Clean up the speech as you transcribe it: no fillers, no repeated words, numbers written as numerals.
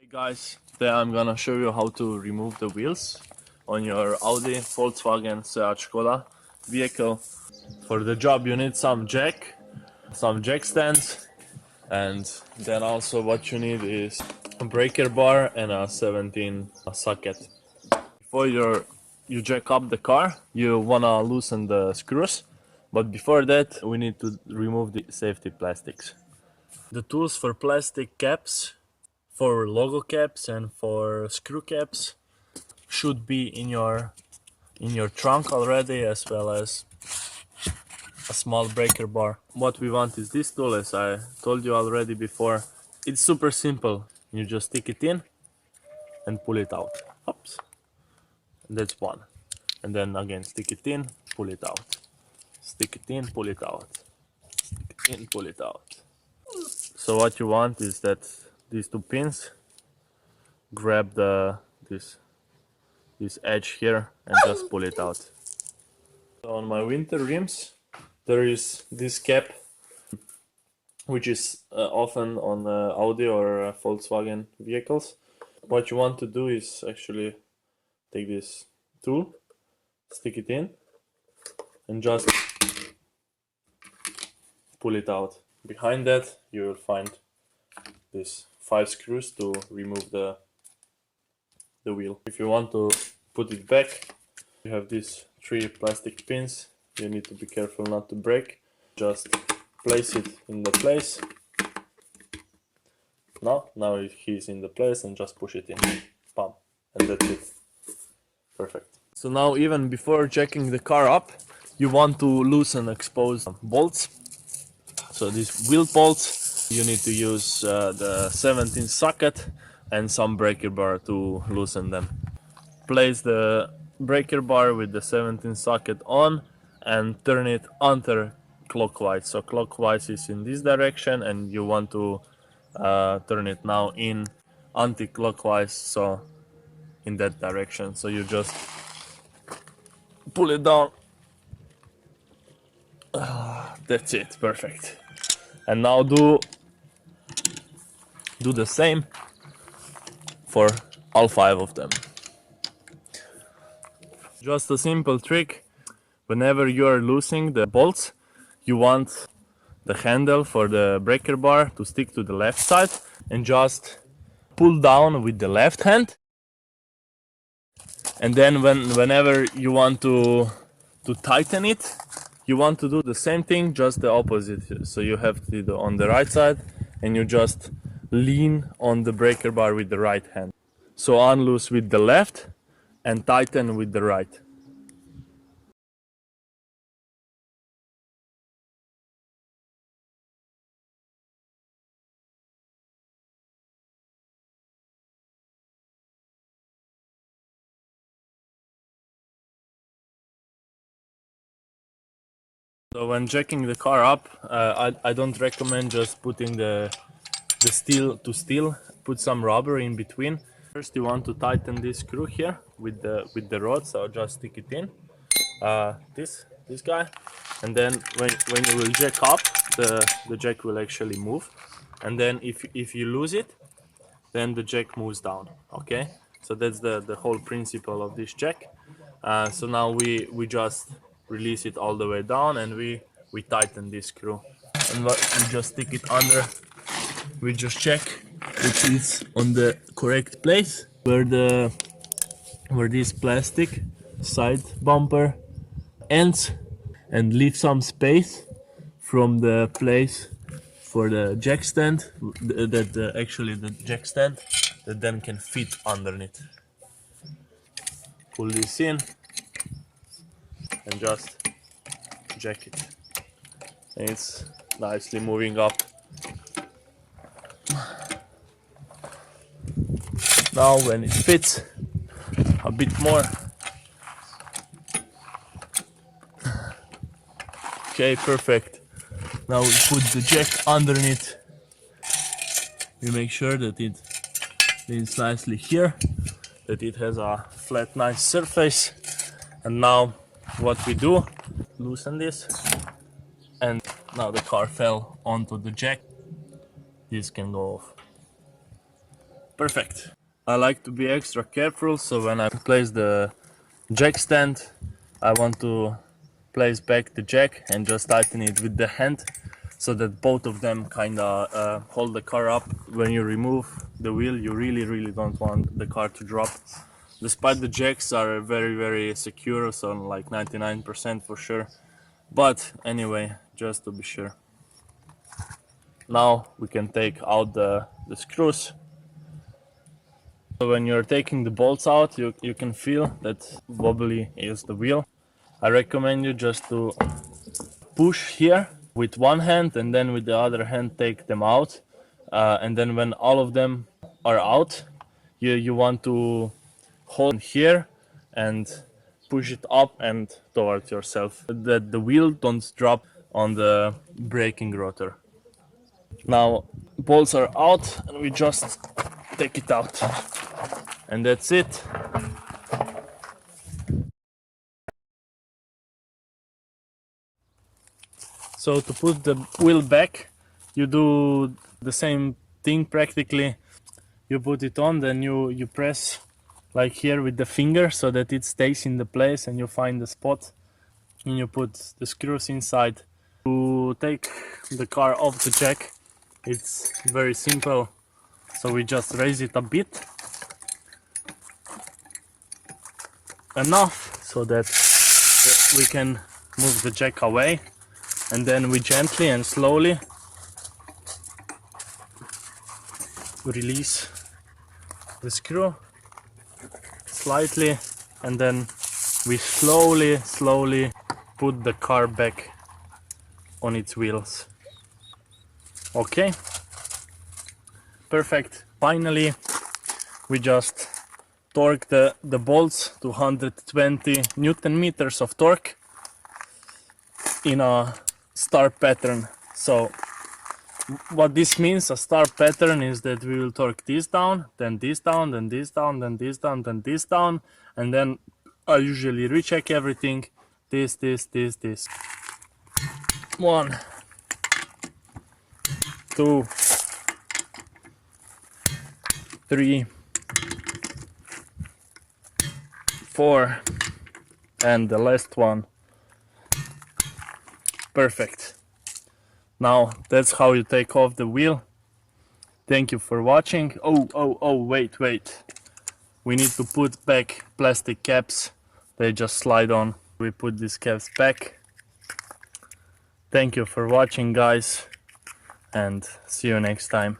Hey guys, today I'm gonna show you how to remove the wheels on your Audi Volkswagen Seat Škoda vehicle. For the job you need some jack stands, and then also what you need is a breaker bar and a 17 socket. Before you jack up the car, you wanna loosen the screws, but before that we need to remove the safety plastics. The tools for plastic caps, for logo caps and for screw caps should be in your trunk already, as well as a small breaker bar. What we want is this tool, as I told you already before. It's super simple. You just stick it in and pull it out. Oops. That's one. And then again, stick it in, pull it out. Stick it in, pull it out. Stick it in, pull it out. So what you want is that these two pins grab this edge here and just pull it out. So on my winter rims there is this cap, which is often on Audi or Volkswagen vehicles. What you want to do is actually take this tool, stick it in, and just pull it out. Behind that you will find these 5 screws to remove the wheel. If you want to put it back, you have these 3 plastic pins. You need to be careful not to break. Just place it in the place. Now he's in the place, and just push it in. Bam. And that's it. Perfect. So now, even before jacking the car up, you want to loosen exposed bolts. So these wheel bolts, you need to use the 17 socket and some breaker bar to loosen them. Place the breaker bar with the 17 socket on and turn it counterclockwise. So clockwise is in this direction, and you want to turn it now in anti-clockwise, so in that direction. So you just pull it down. That's it, perfect. And now do the same for all 5 of them. Just a simple trick: whenever you are loosening the bolts, you want the handle for the breaker bar to stick to the left side, and just pull down with the left hand. And then whenever you want to tighten it, you want to do the same thing, just the opposite. So you have to do on the right side, and you just lean on the breaker bar with the right hand. So unloose with the left and tighten with the right. So when jacking the car up, I don't recommend just putting the steel to steel. Put some rubber in between. First you want to tighten this screw here with the rod, so just stick it in, this guy, and then when you will jack up, the jack will actually move, and then if you lose it, then the jack moves down. Okay, so that's the whole principle of this jack. So now we just release it all the way down, and we tighten this screw, and we just stick it under. We just check it is on the correct place where this plastic side bumper ends, and leave some space from the place for the jack stand, actually the jack stand that then can fit underneath. Pull this in and just jack it, and it's nicely moving up. Now when it fits a bit more, okay, perfect. Now we put the jack underneath. We make sure that it leans nicely here, that it has a flat, nice surface. And now what we do, loosen this, and now the car fell onto the jack. This can go off. Perfect. I like to be extra careful, so when I place the jack stand, I want to place back the jack and just tighten it with the hand, so that both of them kind of hold the car up. When you remove the wheel, you really don't want the car to drop. Despite the jacks are very secure, so like 99% for sure. But anyway, just to be sure. Now we can take out the screws. So when you're taking the bolts out, you can feel that wobbly is the wheel. I recommend you just to push here with one hand and then with the other hand take them out. And then when all of them are out, you want to hold here and push it up and towards yourself, that the wheel don't drop on the braking rotor. Now bolts are out and we just take it out, and that's it. So to put the wheel back, you do the same thing practically. You put it on, then you press like here with the finger so that it stays in the place, and you find the spot and you put the screws inside. To take the car off the jack, it's very simple. So we just raise it a bit, enough so that we can move the jack away, and then we gently and slowly release the screw slightly, and then we slowly put the car back on its wheels. Okay, perfect. Finally, we just torque the bolts to 120 Newton meters of torque in a star pattern. So what this means, a star pattern, is that we will torque this down, then this down, then this down, then this down, then this down, and then I usually recheck everything. This. 1, 2, 3, 4, and the last one. Perfect. Now that's how you take off the wheel. Thank you for watching. Oh, wait. We need to put back plastic caps. They just slide on. We put these caps back. Thank you for watching, guys, and see you next time.